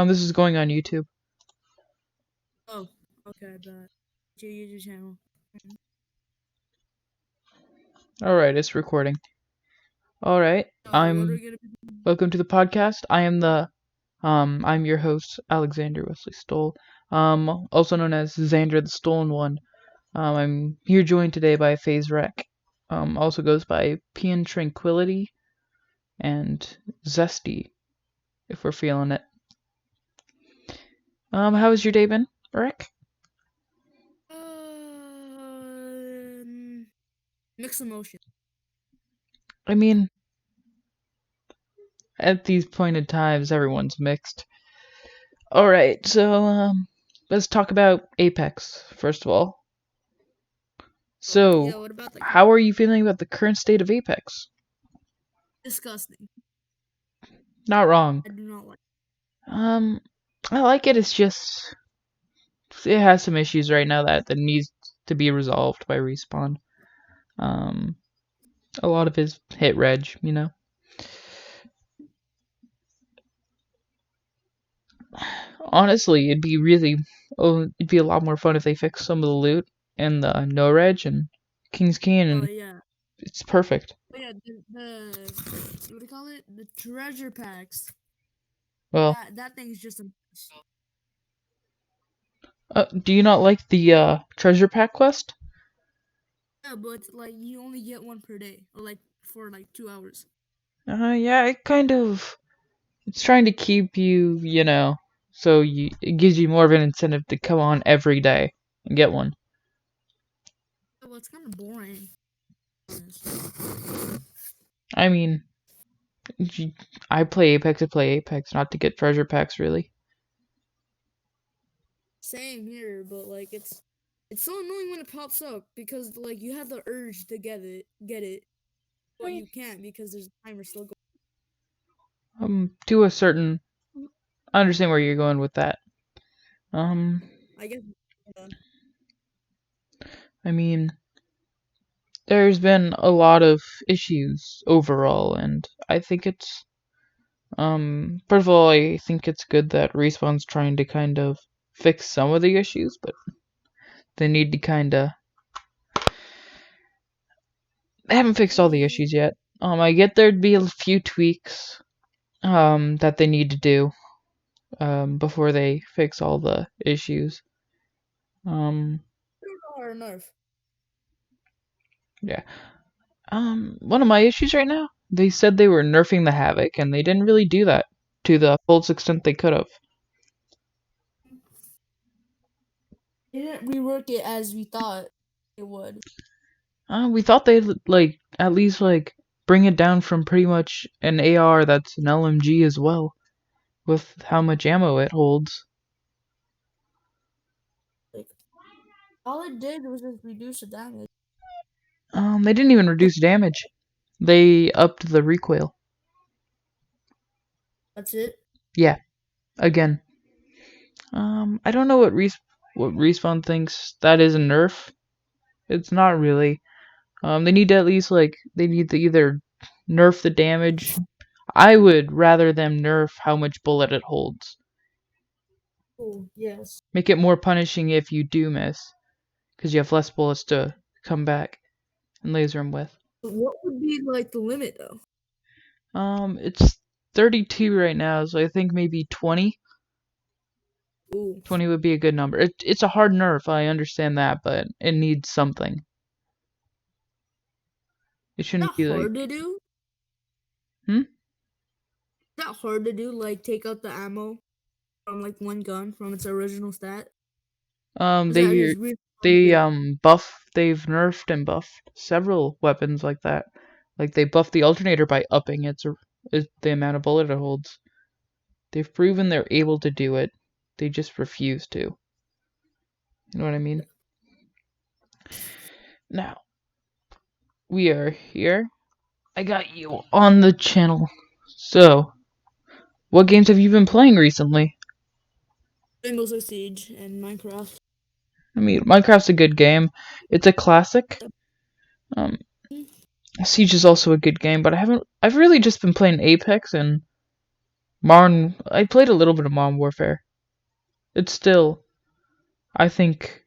This is going on YouTube. Oh, okay, but your YouTube channel. Alright, it's recording. Alright, What are we gonna be doing? welcome to the podcast. I'm your host, Alexander Wesley Stoll, also known as Xander the Stolen One. I'm here joined today by FaZe Rec, also goes by Pian Tranquility and Zesty, if we're feeling it. How has your day been, Rec? Mixed emotion. I mean, at these pointed times, everyone's mixed. Alright, so, let's talk about Apex, first of all. Yeah, So, what about how are you feeling about the current state of Apex? disgusting? Not wrong. I do not like. Um, I like it. It's just it has some issues right now that needs to be resolved by Respawn. Um, a lot of his hit reg. Honestly, it'd be a lot more fun if they fixed some of the loot and the no reg and King's Key, Oh and yeah. it's perfect. Oh yeah. The what do you call it? The treasure packs. Well, That thing's just a mess. do you not like the treasure pack quest? Yeah, but like you only get one per day, or like for like 2 hours. Yeah, it's trying to keep you, so it gives you more of an incentive to come on every day and get one. Yeah, well, it's kind of boring. I mean, I play Apex to play Apex, not to get treasure packs, really. Same here, but like it's so annoying when it pops up because like you have the urge to get it, I but mean, you can't because there's a timer still going. to a certain, I understand where you're going with that. Um, I guess. Yeah. I mean, there's been a lot of issues overall, and I think first of all, I think it's good that Respawn's trying to kind of fix some of the issues, but they need to they haven't fixed all the Mm, issues yet. I get there'd be a few tweaks, that they need to do, before they fix all the issues. Um, or nerf. yeah. One of my issues right now, they said they were nerfing the Havoc, and they didn't really do that to the full extent they could have. They didn't rework it as we thought it would. We thought they'd like at least like bring it down from pretty much an AR that's an LMG as well, with how much ammo it holds. Like all it did was just reduce the damage. They didn't even reduce damage. They upped the recoil. That's it. Yeah, again. I don't know what Respawn thinks that is a nerf. It's not really. They need to at least they need to either nerf the damage. I would rather them nerf how much bullet it holds. Oh yes. Make it more punishing if you do miss, because you have less bullets to come back and laser them with. But what would be like the limit though? It's 32 right now, so I think maybe 20. Ooh, 20 would be a good number. It's a hard nerf, I understand that, but it needs something. It shouldn't that be like, hard to do. hmm? That hard to do. Like take out the ammo from like one gun from its original stat. Um, Is that they just really hard to they do? they've nerfed and buffed several weapons like that. Like they buffed the alternator by upping the amount of bullet it holds. They've proven they're able to do it. They just refuse to. You know what I mean? Now, we are here. I got you on the channel. So, what games have you been playing recently? Rainbow Six Siege and Minecraft. I mean, Minecraft's a good game. It's a classic. Um, Siege is also a good game, but I've really just been playing Apex and I played a little bit of Modern Warfare. It's still, I think,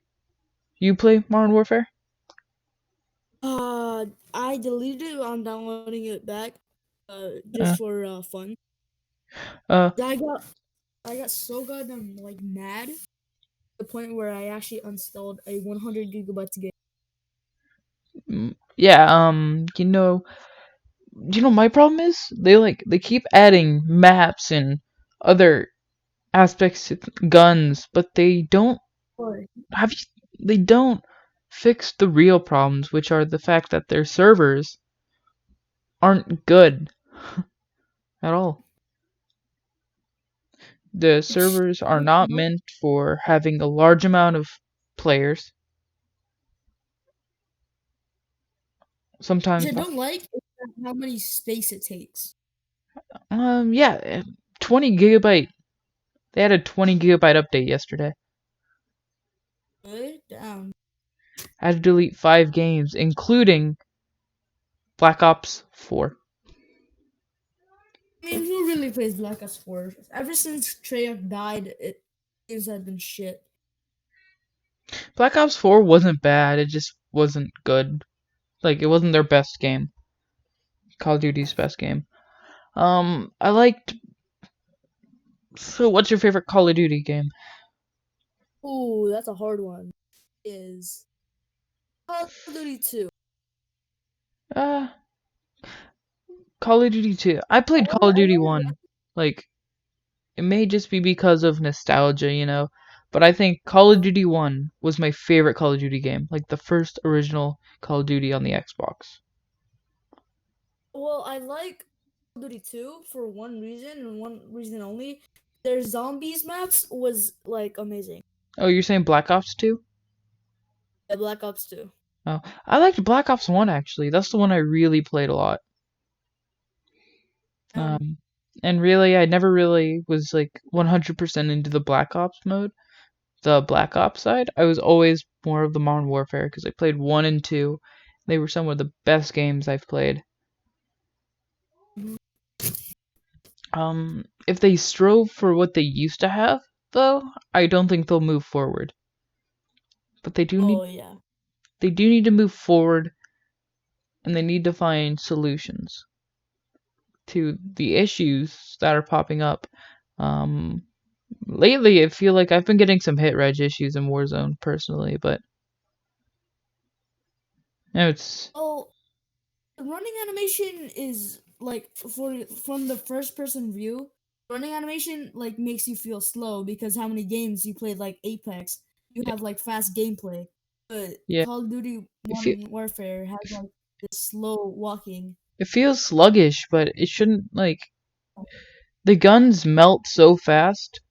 you play Modern Warfare? Uh, I deleted it. I'm downloading it back. Uh, Just for fun. uh, I got I got so goddamn like mad to the point where I actually installed a 100 gigabytes game. yeah, my problem is they keep adding maps and other aspects of guns, but Or have you, they don't fix the real problems, which are the fact that their servers aren't good at all. The which servers I are don't not know, meant for having a large amount of players. which Sometimes, I don't like is how many space it takes. yeah, 20 gigabyte. They had a 20 gigabyte update yesterday. Good damn. I had to delete 5 games, including Black Ops 4. I mean, who really plays Black Ops 4? Ever since Treyarch died, games have been shit. Black Ops 4 wasn't bad, it just wasn't good. Like, it wasn't their best game. Call of Duty's best game. I liked. So, what's your favorite Call of Duty game? Ooh, that's a hard one. Is Call of Duty 2. Uh, Call of Duty 2. I played Or Call of I Duty like 1. Like, it may just be because of nostalgia. But I think Call of Duty 1 was my favorite Call of Duty game. Like, the first original Call of Duty on the Xbox. Well, I like Call of Duty 2 for one reason and one reason only. Their zombies maps was like amazing. Oh, you're saying Black Ops 2? Yeah, Black Ops 2. Oh, I liked Black Ops 1 actually. That's the one I really played a lot. Um, Um, and really, I never really was like 100% into the Black Ops mode. The Black Ops side, I was always more of the Modern Warfare because I played 1 and 2. They were some of the best games I've played. mhm. If they strove for what they used to have, though, I don't think they'll move forward. But Oh yeah. they do need to move forward, and they need to find solutions to the issues that are popping up. Um, Lately, I feel like I've been getting some hit reg issues in Warzone personally, but it's Oh, the running animation is like for from the first person view. Running animation like makes you feel slow because how many games you played like Apex, you yeah, have like fast gameplay. But yeah. Call of Duty It, fe- Modern Warfare has like this slow walking. it feels sluggish, but it shouldn't like the guns melt so fast.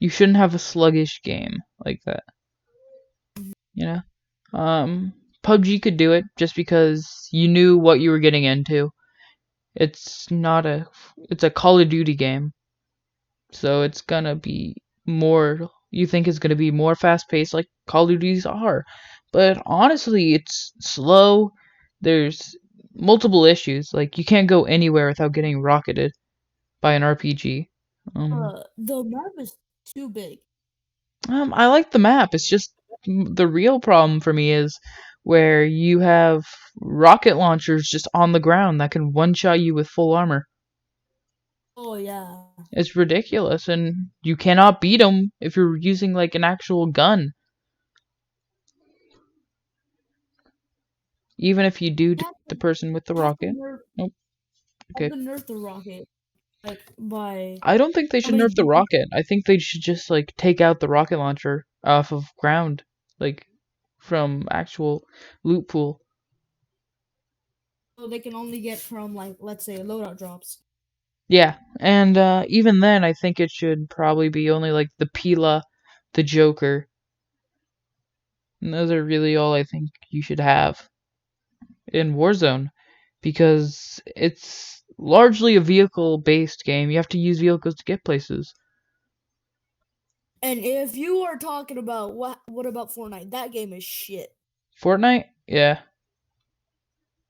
You shouldn't have a sluggish game like that. You know. PUBG could do it just because you knew what you were getting into. It's not a it's a Call of Duty game, so it's gonna be more you think it's gonna be more fast paced like Call of Duties are. But honestly, it's slow. There's multiple issues. Like you can't go anywhere without getting rocketed by an RPG. Um, The map is too big. I like the map. It's just the real problem for me is where you have rocket launchers just on the ground that can one shot you with full armor. Oh yeah. It's ridiculous, and you cannot beat them if you're using like an actual gun. Even if you do They have the to, person with the they have to rocket. nerf, Oh, have okay. to nerf the rocket like by I don't think they how should many nerf the games rocket. I think they should just like take out the rocket launcher off of ground, like from actual loot pool. so they can only get from like let's say loadout drops. Yeah, and even then, I think it should probably be only like the Pila, the Joker, and those are really all I think you should have in Warzone, because it's largely a vehicle-based game. You have to use vehicles to get places. And if you are talking about what about Fortnite? That game is shit. Fortnite, yeah,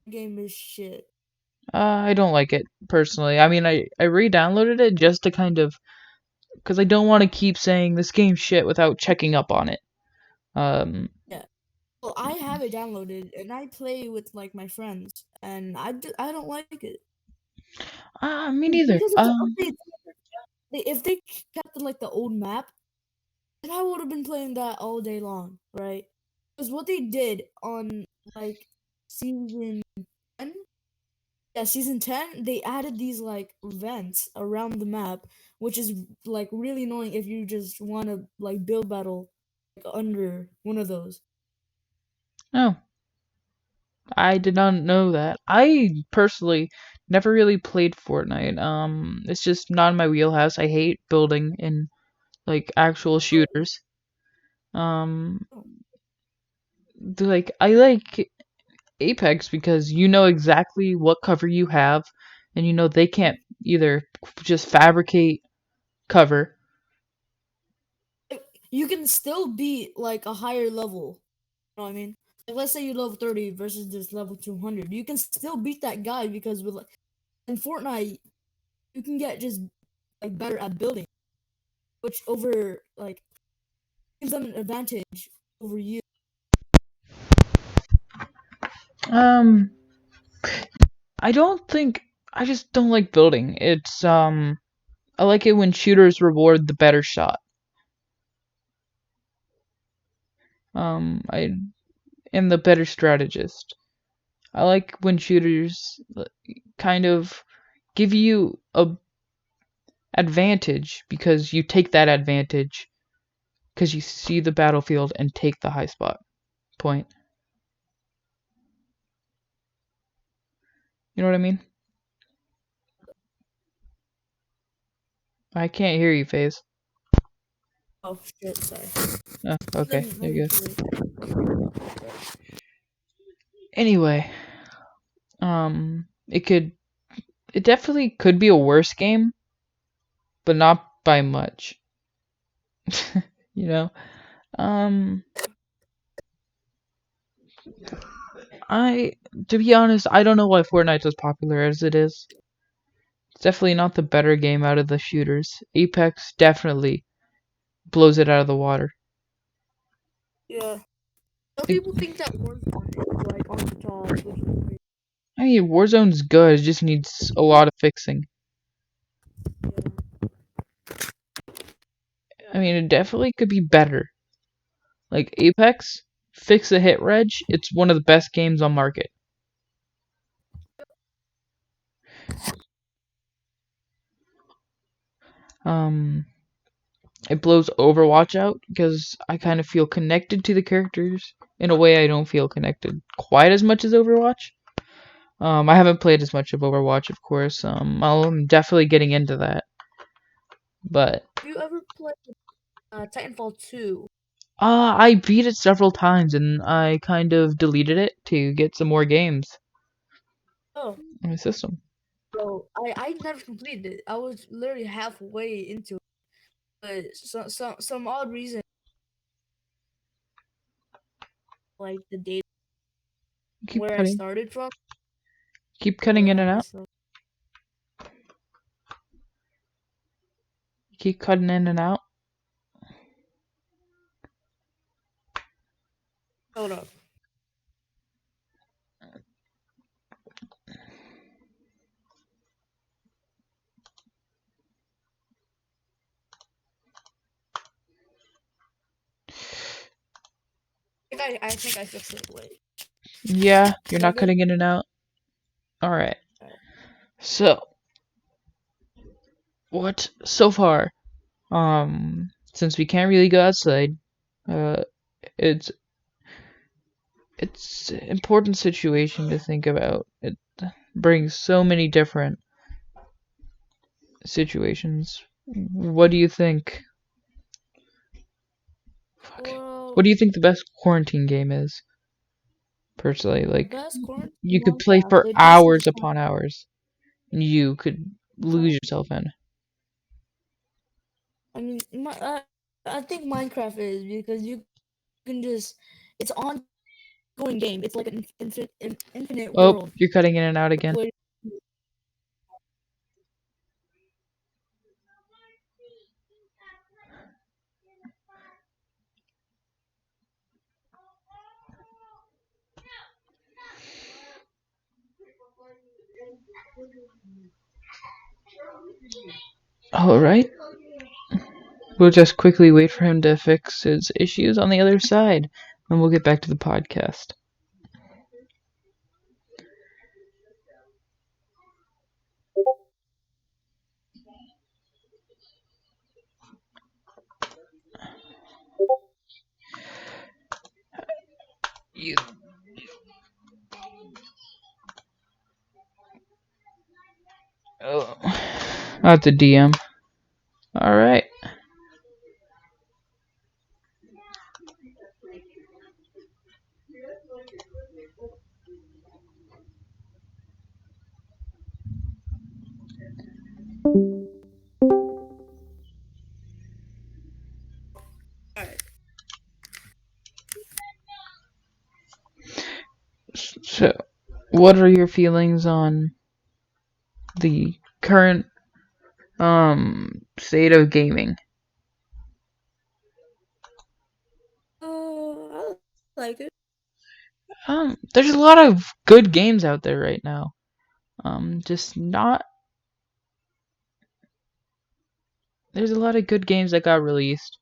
That game is shit. I don't like it personally. I mean, I re-downloaded it just to kind of because I don't want to keep saying this game's shit without checking up on it. Um, Yeah. Well, I have it downloaded and I play with like my friends, and I don't like it me neither. because of the updates. If they kept like the old map, then I would have been playing that all day long, right? Because what they did on like season 10, yeah, season 10, they added these like vents around the map, which is like really annoying if you just want to like build battle like, under one of those. Oh, I did not know that. I personally never really played Fortnite. It's just not in my wheelhouse. I hate building in like actual shooters. Um, Oh, like I like Apex because you know exactly what cover you have, and you know they can't either just fabricate cover. you can still be like a higher level. You know what I mean? Like, let's say you're level 30 versus this level 200. You can still beat that guy because with like in Fortnite, you can get just like better at building, which over like gives them an advantage over you. Um, I don't think I just don't like building. I like it when shooters reward the better shot. I am the better strategist. I like when shooters kind of give you a advantage because you take that advantage because you see the battlefield and take the high spot point. You know what I mean? I can't hear you, Faze. Oh shit! Sorry. Oh, Let okay, me there let me you go. play. Anyway, it definitely could be a worse game, but not by much. you know, um, I to be honest, I don't know why Fortnite's as popular as it is. It's definitely not the better game out of the shooters. Apex definitely blows it out of the water. Yeah. Some It, people think that Warzone is like on the top, which is weird. I mean, Warzone's good. It just needs a lot of fixing. Yeah. I mean, it definitely could be better. Like Apex, fix a hit reg. It's one of the best games on market. Um, it blows Overwatch out because I kind of feel connected to the characters in a way I don't feel connected quite as much as Overwatch. I haven't played as much of Overwatch, of course. I'm definitely getting into that, but Have you ever played Titanfall 2? I beat it several times and I kind of deleted it to get some more games Oh, on my system. bro, I never completed it. I was literally halfway into it, but some odd reason, like the date Keep where I cutting, started from, keep cutting in and out, so keep cutting in and out. hold up. I think I fixed it. Wait, Yeah, you're is that not good? cutting in and out. All right. Alright. So what so far? Since we can't really go outside, uh, it's it's an important situation to think about. It brings so many different situations. What do you think? Fuck. What Well, do you think the best quarantine game is? Personally, the like best quarantine you could play Minecraft. for It just hours upon hours, and you could lose yourself in. I mean, I think Minecraft is because you can just it's ongoing game. It's like an infinite Oh, world. you're cutting in and out again. Where Alright, we'll just quickly wait for him to fix his issues on the other side, and we'll get back to the podcast. You. Oh. Not the DM. Alright. Alright. So, what are your feelings on the current state of gaming? I like it. There's a lot of good games out there right now. Just not. There's a lot of good games that got released,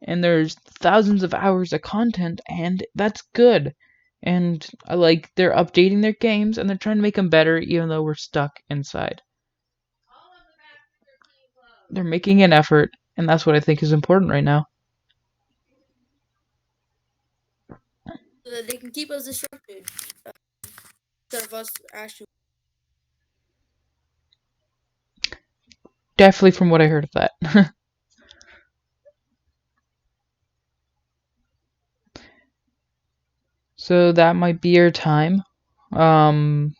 and there's thousands of hours of content, and that's good. And I like they're updating their games and they're trying to make them better, even though we're stuck inside. They're making an effort, and that's what I think is important right now. So that they can keep us distracted instead of us actually. Definitely from what I heard of that. So that might be your time. Um,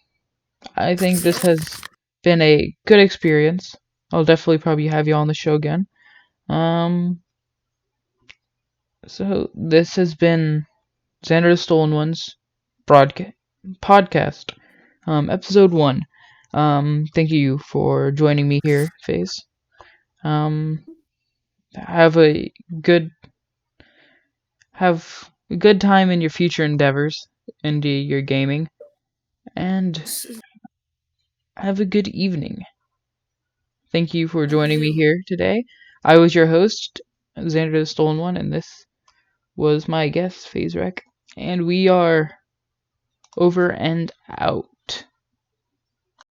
I think this has been a good experience. I'll definitely probably have you on the show again. Um, so this has been Zanderthestolens broadcast podcast, episode 1. Thank you for joining me here, Faze. Um, have a good have a good time in your future endeavors into your gaming, and have a good evening. Thank you for Thank joining me you. here today. I was your host, Xander the Stolen One, and this was my guest, FazeRec. And we are over and out.